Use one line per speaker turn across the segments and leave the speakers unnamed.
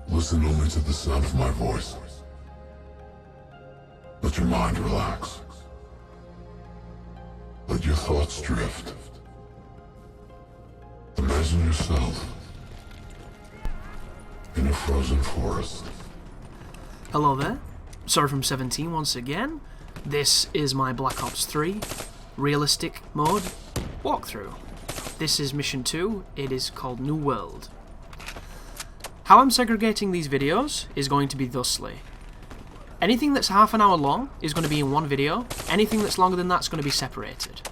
Listen only to the sound of my voice. Let your mind relax. Let your thoughts drift. Imagine yourself in a frozen forest.
Hello there, Sorry from 17 once again. This is my Black Ops 3 realistic mode walkthrough. This is mission 2, it is called New World. How I'm segregating these videos is going to be thusly. Anything that's half an hour long is going to be in one video, anything that's longer than that is going to be separated.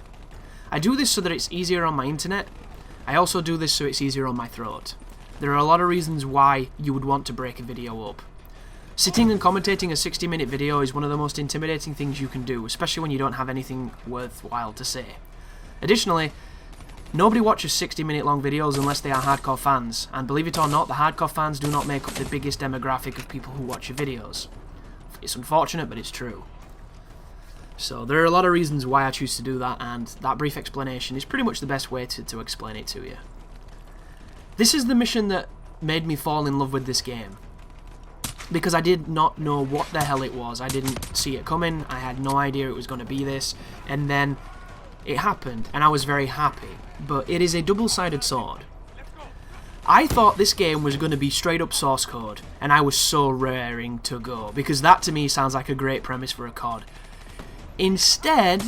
I do this so that it's easier on my internet. I also do this so it's easier on my throat. There are a lot of reasons why you would want to break a video up. Sitting and commentating a 60-minute video is one of the most intimidating things you can do, especially when you don't have anything worthwhile to say. Additionally, nobody watches 60-minute long videos unless they are hardcore fans, and believe it or not, the hardcore fans do not make up the biggest demographic of people who watch your videos. It's unfortunate, but it's true. So there are a lot of reasons why I choose to do that, and that brief explanation is pretty much the best way to explain it to you. This is the mission that made me fall in love with this game, because I did not know what the hell it was. I didn't see it coming, I had no idea it was going to be this, and then it happened, and I was very happy. But it is a double-sided sword. I thought this game was going to be straight up source code, and I was so raring to go, because that to me sounds like a great premise for a COD. Instead,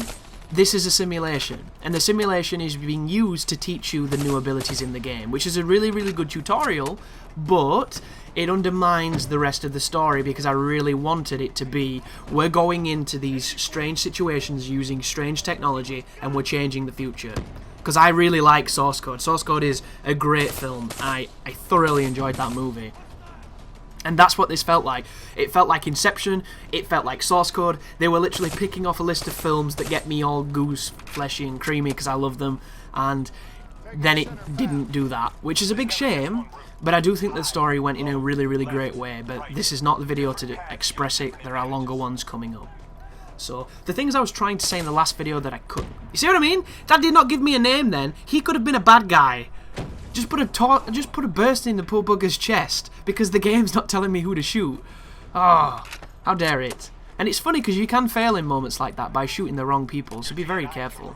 this is a simulation, and the simulation is being used to teach you the new abilities in the game, which is a really, really good tutorial, but it undermines the rest of the story because I really wanted it to be, we're going into these strange situations using strange technology, and we're changing the future. Because I really like Source Code. Source Code is a great film. I thoroughly enjoyed that movie. And that's what this felt like. It felt like Inception, it felt like Source Code. They were literally picking off a list of films that get me all goose, fleshy and creamy because I love them, and then it didn't do that, which is a big shame, but I do think the story went in a really, really great way, but this is not the video to express it. There are longer ones coming up. So, the things I was trying to say in the last video that I couldn't. You see what I mean? Dad did not give me a name then. He could have been a bad guy. Just put a burst in the poor bugger's chest because the game's not telling me who to shoot. Oh, how dare it. And it's funny because you can fail in moments like that by shooting the wrong people, so be very careful.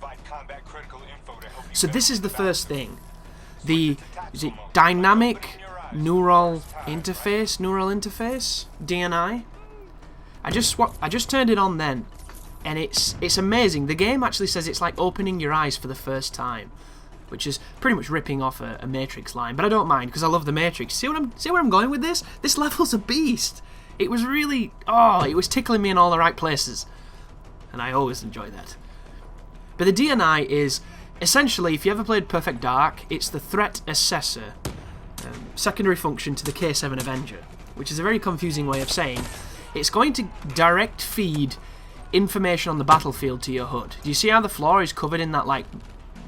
So this is the first thing. Is it Dynamic Neural Interface? DNI? I just turned it on then, and it's amazing. The game actually says it's like opening your eyes for the first time, which is pretty much ripping off a Matrix line, but I don't mind because I love the Matrix. See where I'm going with this? This level's a beast. It was really, it was tickling me in all the right places, and I always enjoy that. But the DNI is essentially, if you ever played Perfect Dark, it's the threat assessor, secondary function to the K7 Avenger, which is a very confusing way of saying it's going to direct feed information on the battlefield to your HUD. Do you see how the floor is covered in that like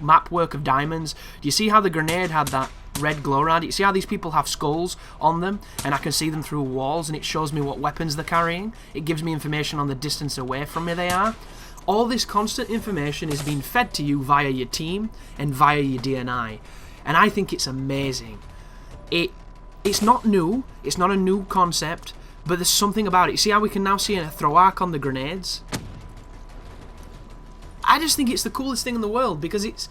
map work of diamonds? Do you see how the grenade had that red glow around it? You see how these people have skulls on them and I can see them through walls and it shows me what weapons they're carrying? It gives me information on the distance away from me they are. All this constant information is being fed to you via your team and via your DNI, and I think it's amazing. It's not new, it's not a new concept, but there's something about it. You see how we can now see a throw arc on the grenades? I just think it's the coolest thing in the world because it's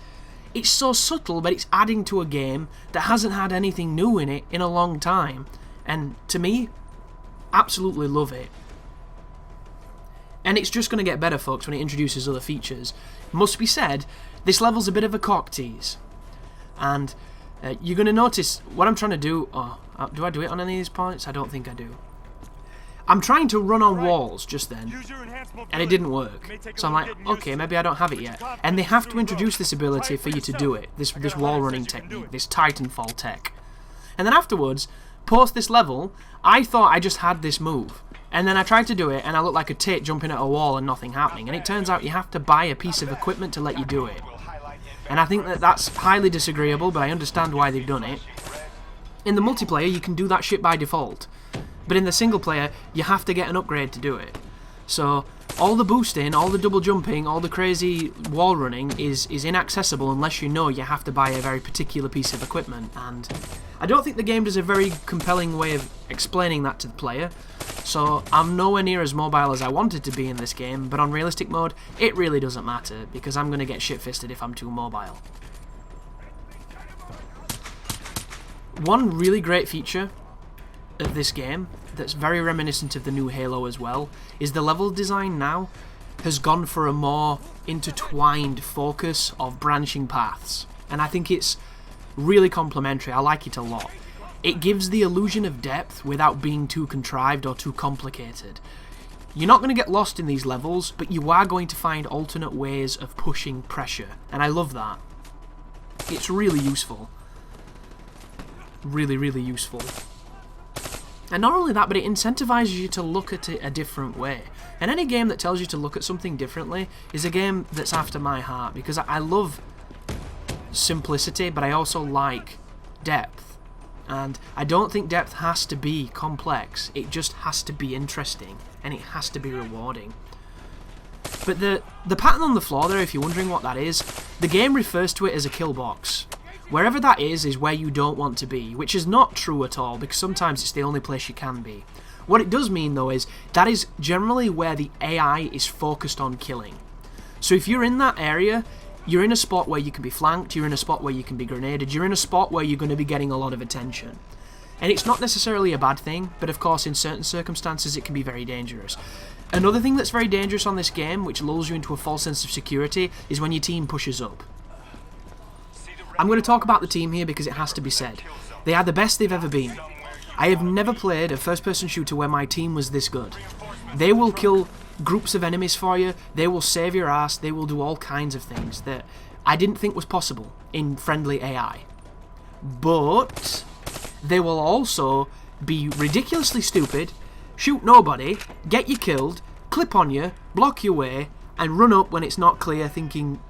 so subtle, but it's adding to a game that hasn't had anything new in it in a long time. And to me, absolutely love it. And it's just going to get better, folks, when it introduces other features. Must be said, this level's a bit of a cock tease. And you're going to notice what I'm trying to do. Do I do it on any of these points? I don't think I do. I'm trying to run on walls just then, and it didn't work. So I'm like, okay, maybe I don't have it yet. And they have to introduce this ability for you to do it, this wall running technique, this Titanfall tech. And then afterwards, post this level, I thought I just had this move. And then I tried to do it, and I looked like a tit jumping at a wall and nothing happening. And it turns out you have to buy a piece of equipment to let you do it. And I think that that's highly disagreeable, but I understand why they've done it. In the multiplayer, you can do that shit by default. But in the single player, you have to get an upgrade to do it. So all the boosting, all the double jumping, all the crazy wall running is inaccessible unless you know you have to buy a very particular piece of equipment. And I don't think the game does a very compelling way of explaining that to the player, so I'm nowhere near as mobile as I wanted to be in this game, but on realistic mode, it really doesn't matter, because I'm going to get shit-fisted if I'm too mobile. One really great feature of this game, that's very reminiscent of the new Halo as well, is the level design now has gone for a more intertwined focus of branching paths, and I think it's really complimentary. I like it a lot. It gives the illusion of depth without being too contrived or too complicated. You're not going to get lost in these levels, but you are going to find alternate ways of pushing pressure, and I love that. It's really useful. Really, really useful. And not only that, but it incentivizes you to look at it a different way. And any game that tells you to look at something differently is a game that's after my heart, because I love simplicity, but I also like depth. And I don't think depth has to be complex, it just has to be interesting, and it has to be rewarding. But the pattern on the floor there, if you're wondering what that is, the game refers to it as a kill box. Wherever that is where you don't want to be, which is not true at all, because sometimes it's the only place you can be. What it does mean, though, is that is generally where the AI is focused on killing. So if you're in that area, you're in a spot where you can be flanked, you're in a spot where you can be grenaded, you're in a spot where you're going to be getting a lot of attention. And it's not necessarily a bad thing, but of course in certain circumstances it can be very dangerous. Another thing that's very dangerous on this game, which lulls you into a false sense of security, is when your team pushes up. I'm going to talk about the team here because it has to be said. They are the best they've ever been. I have never played a first-person shooter where my team was this good. They will kill groups of enemies for you, they will save your ass, they will do all kinds of things that I didn't think was possible in friendly AI. But they will also be ridiculously stupid, shoot nobody, get you killed, clip on you, block your way, and run up when it's not clear,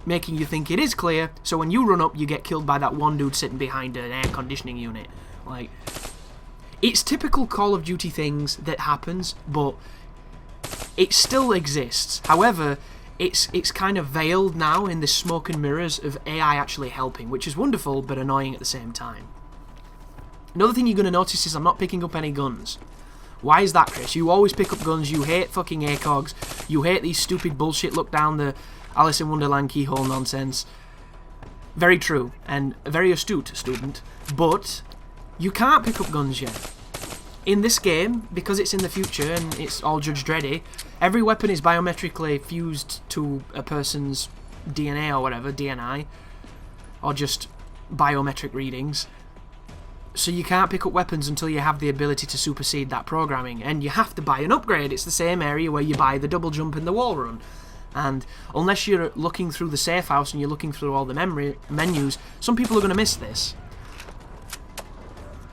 making you think it is clear, so when you run up you get killed by that one dude sitting behind an air conditioning unit. Like, it's typical Call of Duty things that happens, but it still exists. However, it's kind of veiled now in the smoke and mirrors of AI actually helping, which is wonderful but annoying at the same time. Another thing you're going to notice is I'm not picking up any guns. Why is that, Chris? You always pick up guns, you hate fucking ACOGs, you hate these stupid bullshit look down the Alice in Wonderland keyhole nonsense. Very true, and a very astute student, but you can't pick up guns yet. In this game, because it's in the future and it's all Judge Dreddy, every weapon is biometrically fused to a person's DNA or whatever, DNI, or just biometric readings. So you can't pick up weapons until you have the ability to supersede that programming, and you have to buy an upgrade. It's the same area where you buy the double jump in the wall run. And unless you're looking through the safe house and you're looking through all the menus, some people are going to miss this.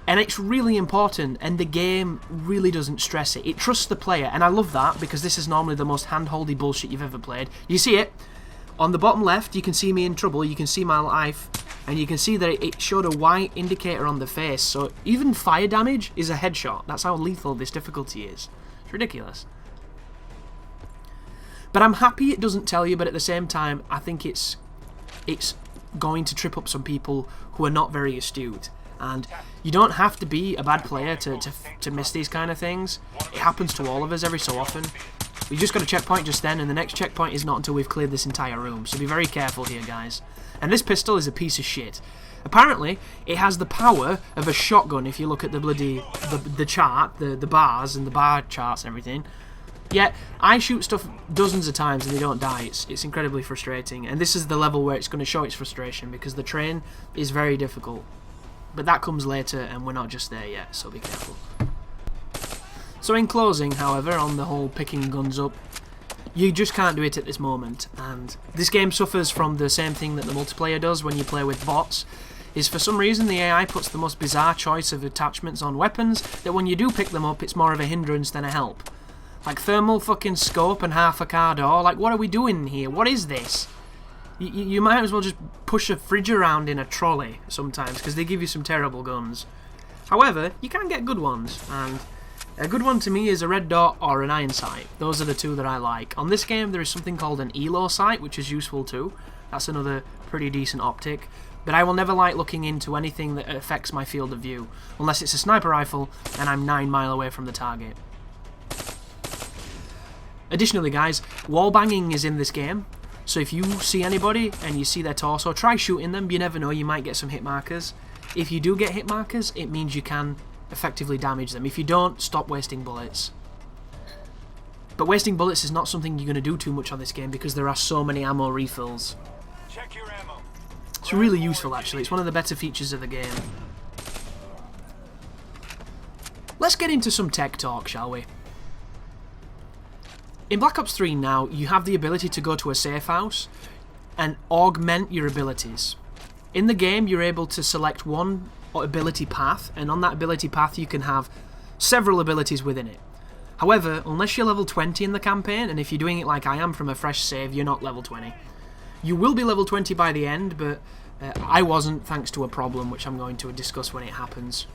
And it's really important, and the game really doesn't stress it. It trusts the player, and I love that, because this is normally the most hand-holdy bullshit you've ever played. You see it? On the bottom left, you can see me in trouble, you can see my life, and you can see that it showed a white indicator on the face, so even fire damage is a headshot. That's how lethal this difficulty is. It's ridiculous. But I'm happy it doesn't tell you, but at the same time, I think it's going to trip up some people who are not very astute. And you don't have to be a bad player to miss these kind of things. It happens to all of us every so often. We just got a checkpoint just then, and the next checkpoint is not until we've cleared this entire room, so be very careful here, guys. And this pistol is a piece of shit. Apparently, it has the power of a shotgun if you look at the bloody the chart, the bars and the bar charts and everything. Yet, I shoot stuff dozens of times and they don't die. It's incredibly frustrating, and this is the level where it's going to show its frustration, because the train is very difficult. But that comes later, and we're not just there yet, so be careful. So in closing, however, on the whole picking guns up, you just can't do it at this moment, and this game suffers from the same thing that the multiplayer does when you play with bots, is for some reason the AI puts the most bizarre choice of attachments on weapons that when you do pick them up, it's more of a hindrance than a help. Like thermal fucking scope and half a car door, like what are we doing here? What is this? You might as well just push a fridge around in a trolley sometimes, because they give you some terrible guns. However, you can get good ones, and a good one to me is a red dot or an iron sight. Those are the two that I like. On this game there is something called an ELO sight, which is useful too. That's another pretty decent optic. but I will never like looking into anything that affects my field of view, unless it's a sniper rifle and I'm 9 miles away from the target. Additionally, guys, wall banging is in this game, so if you see anybody and you see their torso, try shooting them. You never know, you might get some hit markers. If you do get hit markers, it means you can effectively damage them. If you don't, stop wasting bullets. But wasting bullets is not something you're going to do too much on this game because there are so many ammo refills.
Check your ammo.
It's really useful, actually. It's one of the better features of the game. Let's get into some tech talk, shall we? In Black Ops 3 now, you have the ability to go to a safe house and augment your abilities. In the game, you're able to select one ability path, and on that ability path you can have several abilities within it. However, unless you're level 20 in the campaign, and if you're doing it like I am from a fresh save, you're not level 20. You will be level 20 by the end, but I wasn't, thanks to a problem which I'm going to discuss when it happens.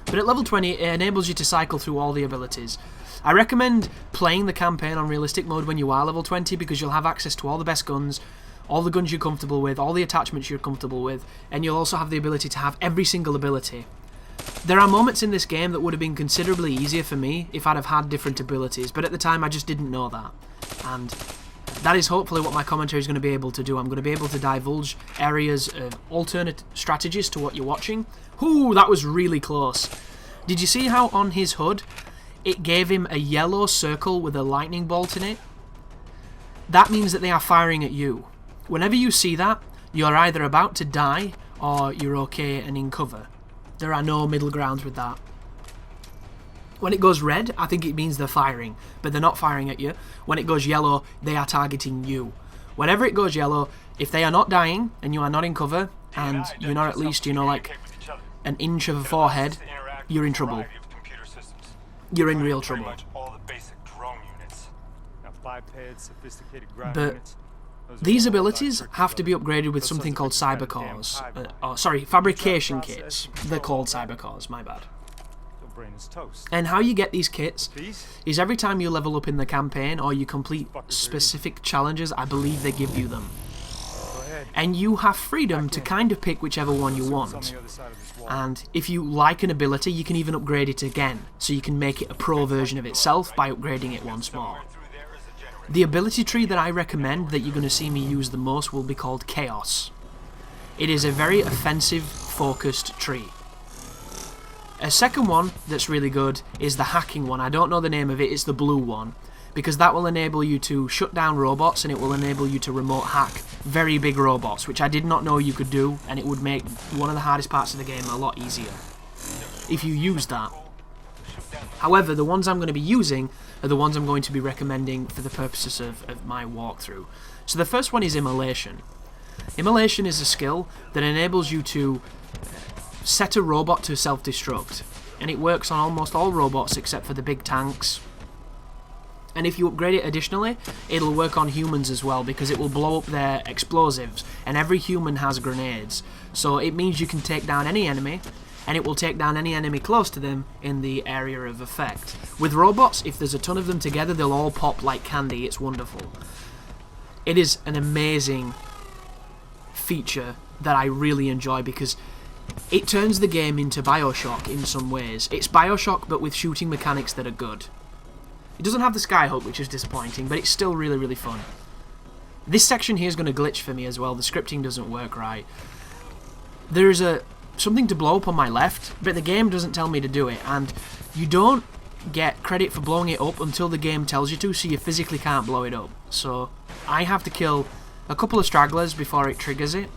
But at level 20, it enables you to cycle through all the abilities. I recommend playing the campaign on realistic mode when you are level 20 because you'll have access to all the best guns, all the guns you're comfortable with, all the attachments you're comfortable with, and you'll also have the ability to have every single ability. There are moments in this game that would have been considerably easier for me if I'd have had different abilities, but at the time I just didn't know that. And that is hopefully what my commentary is going to be able to do. I'm going to be able to divulge areas of alternate strategies to what you're watching. Ooh, that was really close. Did you see how on his HUD it gave him a yellow circle with a lightning bolt in it? That means that they are firing at you. Whenever you see that, you're either about to die or you're okay and in cover. There are no middle grounds with that. When it goes red, I think it means they're firing, but they're not firing at you. When it goes yellow, they are targeting you. Whenever it goes yellow, if they are not dying and you are not in cover, and you're not at least, like an inch of a forehead, you're in trouble. You're in real trouble. But these abilities have to be upgraded with something called cybercores. Fabrication kits. They're called cybercores, my bad. And how you get these kits is every time you level up in the campaign or you complete specific challenges, I believe they give you them. And you have freedom to kind of pick whichever one you want. And if you like an ability, you can even upgrade it again, so you can make it a pro version of itself by upgrading it once more. The ability tree that I recommend that you're going to see me use the most will be called Chaos. It is a very offensive focused tree. A second one that's really good is the hacking one. I don't know the name of it, it's the blue one, because that will enable you to shut down robots and it will enable you to remote hack very big robots, which I did not know you could do, and it would make one of the hardest parts of the game a lot easier if you use that. However, the ones I'm going to be using are the ones I'm going to be recommending for the purposes of my walkthrough. So the first one is Immolation. Immolation is a skill that enables you to set a robot to self-destruct, and it works on almost all robots except for the big tanks. And if you upgrade it additionally, it'll work on humans as well, because it will blow up their explosives, and every human has grenades. So it means you can take down any enemy, and it will take down any enemy close to them in the area of effect. With robots, if there's a ton of them together, they'll all pop like candy. It's wonderful. It is an amazing feature that I really enjoy because it turns the game into Bioshock in some ways. It's Bioshock but with shooting mechanics that are good. It doesn't have the skyhook, which is disappointing, but it's still really, really fun. This section here is going to glitch for me as well. The scripting doesn't work right. There's something to blow up on my left, but the game doesn't tell me to do it, and you don't get credit for blowing it up until the game tells you to, so you physically can't blow it up. So I have to kill a couple of stragglers before it triggers it.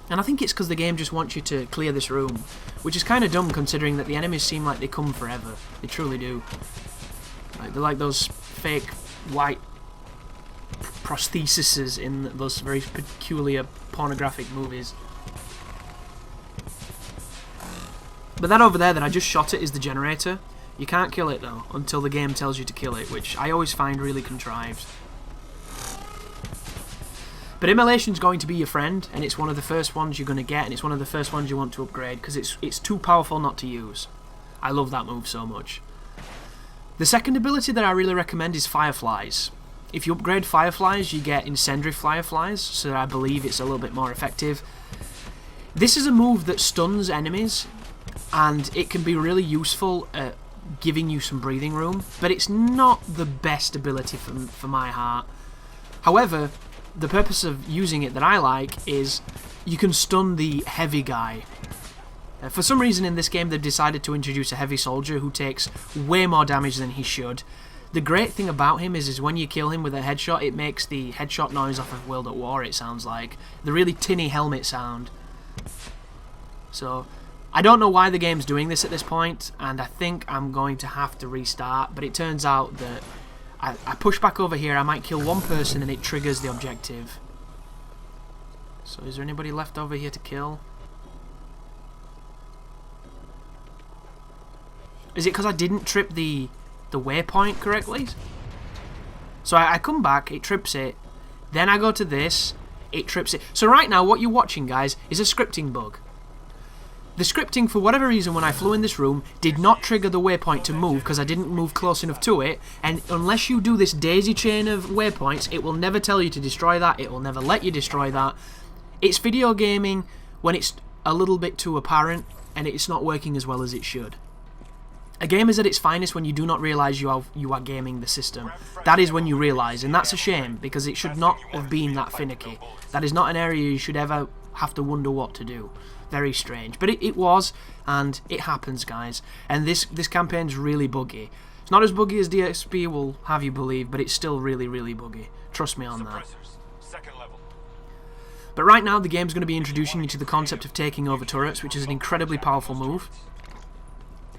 And I think it's because the game just wants you to clear this room, which is kind of dumb considering that the enemies seem like they come forever. They truly do. They're like those fake white prostheses in those very peculiar pornographic movies. But that over there that I just shot it is the generator. You can't kill it though until the game tells you to kill it, which I always find really contrived. But Immolation's going to be your friend, and it's one of the first ones you're going to get, and it's one of the first ones you want to upgrade, because it's too powerful not to use. I love that move so much. The second ability that I really recommend is Fireflies. If you upgrade Fireflies, you get Incendiary Fireflies, so I believe it's a little bit more effective. This is a move that stuns enemies, and it can be really useful at giving you some breathing room, but it's not the best ability for my heart. However, the purpose of using it that I like is you can stun the heavy guy. For some reason in this game they've decided to introduce a heavy soldier who takes way more damage than he should. The great thing about him is when you kill him with a headshot, it makes the headshot noise off of World at War, it sounds like. The really tinny helmet sound. So, I don't know why the game's doing this at this point, and I think I'm going to have to restart, but it turns out that I push back over here, I might kill one person and it triggers the objective. So is there anybody left over here to kill? Is it because I didn't trip the waypoint correctly? So I come back, it trips it, then I go to this, it trips it. So right now what you're watching, guys, is a scripting bug. The scripting, for whatever reason, when I flew in this room, did not trigger the waypoint to move because I didn't move close enough to it, and unless you do this daisy chain of waypoints, it will never tell you to destroy that, it will never let you destroy that. It's video gaming when it's a little bit too apparent, and it's not working as well as it should. A game is at its finest when you do not realise you are gaming the system. That is when you realise, and that's a shame, because it should not have been that finicky. That is not an area you should ever have to wonder what to do. Very strange. But it was, and it happens, guys. And this campaign's really buggy. It's not as buggy as DXP will have you believe, but it's still really, really buggy. Trust me on that. But right now, the game's going to be introducing you to the concept of taking over turrets, which is an incredibly powerful move.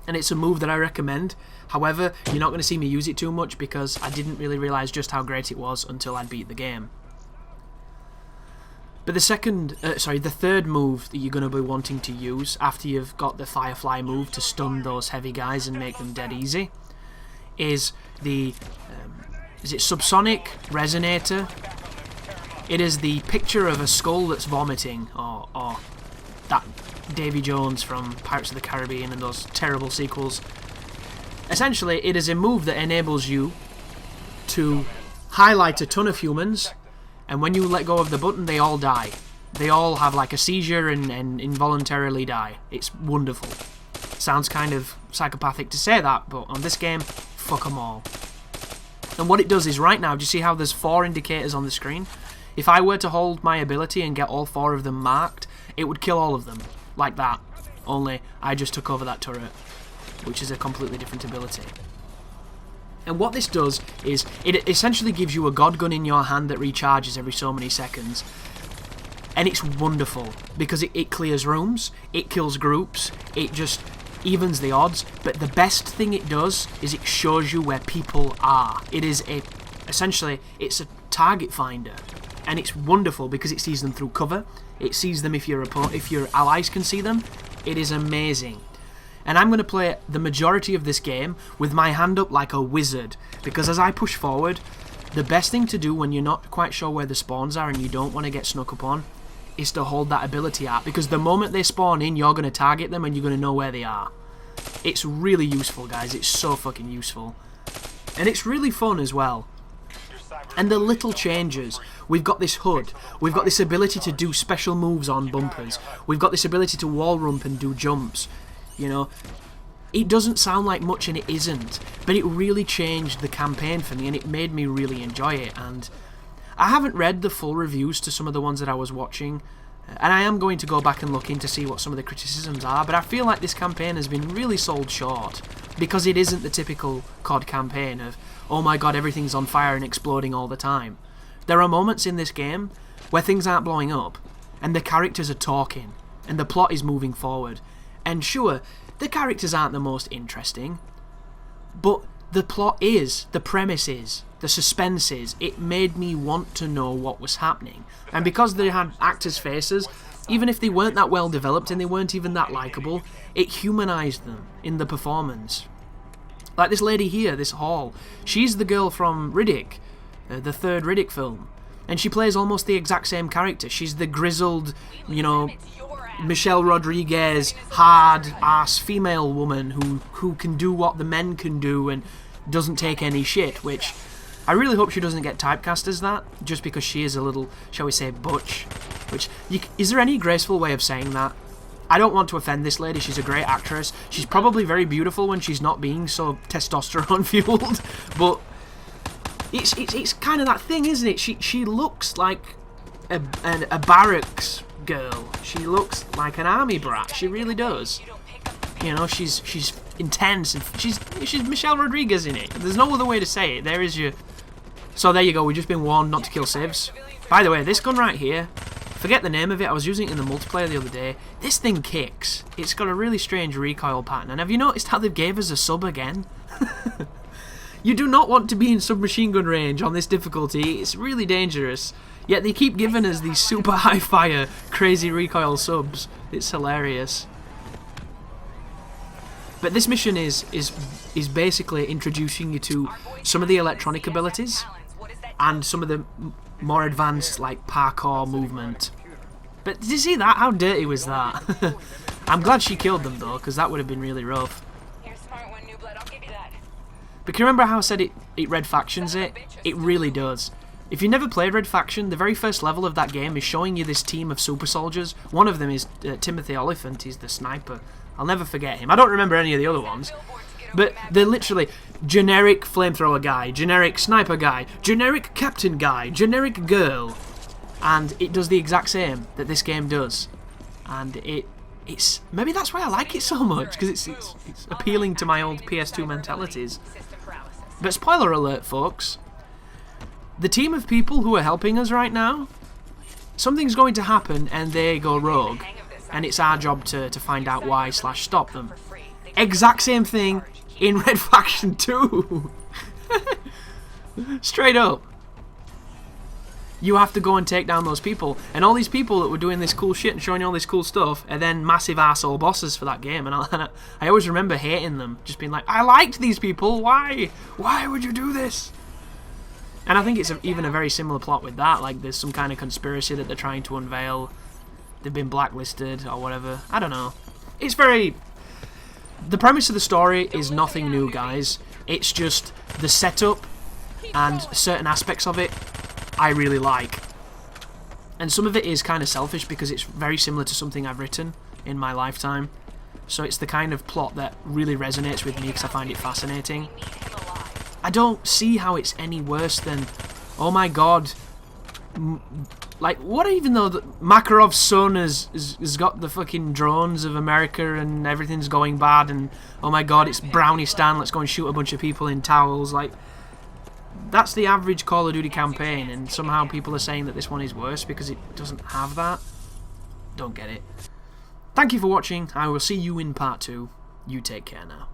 And it's a move that I recommend. However, you're not going to see me use it too much because I didn't really realise just how great it was until I beat the game. But the third move that you're going to be wanting to use after you've got the Firefly move to stun those heavy guys and make them dead easy is the is it Subsonic Resonator? It is the picture of a skull that's vomiting, or that Davy Jones from Pirates of the Caribbean and those terrible sequels. Essentially, it is a move that enables you to highlight a ton of humans, and when you let go of the button, they all die. They all have like a seizure and involuntarily die. It's wonderful. Sounds kind of psychopathic to say that, but on this game, fuck them all. And what it does is, right now, do you see how there's 4 indicators on the screen? If I were to hold my ability and get all 4 of them marked, it would kill all of them. Like that. Only I just took over that turret, which is a completely different ability. And what this does is it essentially gives you a god gun in your hand that recharges every so many seconds. And it's wonderful because it clears rooms, it kills groups, it just evens the odds. But the best thing it does is it shows you where people are. It is essentially it's a target finder, and it's wonderful because it sees them through cover. It sees them if your allies can see them. It is amazing. And I'm going to play the majority of this game with my hand up like a wizard, because as I push forward, the best thing to do when you're not quite sure where the spawns are and you don't want to get snuck up on is to hold that ability out, because the moment they spawn in, you're going to target them and you're going to know where they are. It's really useful, guys. It's so fucking useful. And it's really fun as well. And the little changes. We've got this hood. We've got this ability to do special moves on bumpers. We've got this ability to wall rump and do jumps. You know, it doesn't sound like much, and it isn't, but it really changed the campaign for me, and it made me really enjoy it. And I haven't read the full reviews to some of the ones that I was watching, and I am going to go back and look in to see what some of the criticisms are, but I feel like this campaign has been really sold short, because it isn't the typical COD campaign of, oh my god, everything's on fire and exploding all the time. There are moments in this game where things aren't blowing up, and the characters are talking, and the plot is moving forward. And sure, the characters aren't the most interesting, but the plot is, the premise is, the suspense is. It made me want to know what was happening. And because they had actors' faces, even if they weren't that well developed and they weren't even that likeable, it humanised them in the performance. Like this lady here, this Hall, she's the girl from Riddick, the third Riddick film. And she plays almost the exact same character. She's the grizzled, you know, Michelle Rodriguez, hard-ass female woman who can do what the men can do and doesn't take any shit, which I really hope she doesn't get typecast as that, just because she is a little, shall we say, butch. Which, is there any graceful way of saying that? I don't want to offend this lady, she's a great actress. She's probably very beautiful when she's not being so testosterone-fueled, but it's kind of that thing, isn't it? She looks like a barracks girl. She looks like an army brat, she really does. You know, she's intense, and she's Michelle Rodriguez in it. There's no other way to say it. There is your... So there you go, we've just been warned not to kill civs. By the way, this gun right here, forget the name of it, I was using it in the multiplayer the other day. This thing kicks. It's got a really strange recoil pattern, and have you noticed how they've gave us a sub again? You do not want to be in submachine gun range on this difficulty, it's really dangerous. Yet they keep giving us these super high fire, crazy recoil subs. It's hilarious. But this mission is basically introducing you to some of the electronic abilities and some of the more advanced, like, parkour movement. But did you see that? How dirty was that? I'm glad she killed them though, because that would have been really rough. But can you remember how I said it Red Factions it? It really does. If you never played Red Faction, the very first level of that game is showing you this team of super soldiers. One of them is Timothy Oliphant, he's the sniper. I'll never forget him. I don't remember any of the other ones. But they're literally generic flamethrower guy, generic sniper guy, generic captain guy, generic girl. And it does the exact same that this game does. And it's maybe that's why I like it so much, because it's appealing to my old PS2 mentalities. But spoiler alert, folks. The team of people who are helping us right now, something's going to happen and they go rogue. And it's our job to find out why / stop them. Exact same thing in Red Faction 2. Straight up. You have to go and take down those people. And all these people that were doing this cool shit and showing you all this cool stuff are then massive arsehole bosses for that game. And I always remember hating them. Just being like, I liked these people. Why? Why would you do this? And I think it's even a very similar plot with that. Like, there's some kind of conspiracy that they're trying to unveil. They've been blacklisted or whatever. I don't know. It's very... The premise of the story is nothing new, guys. It's just the setup and certain aspects of it I really like. And some of it is kind of selfish because it's very similar to something I've written in my lifetime. So it's the kind of plot that really resonates with me because I find it fascinating. I don't see how it's any worse than, oh my god, like, what even though Makarov's son has got the fucking drones of America and everything's going bad, and oh my god, it's Brownie Stan, let's go and shoot a bunch of people in towels. Like, that's the average Call of Duty campaign, and somehow people are saying that this one is worse because it doesn't have that. Don't get it. Thank you for watching. I will see you in part 2. You take care now.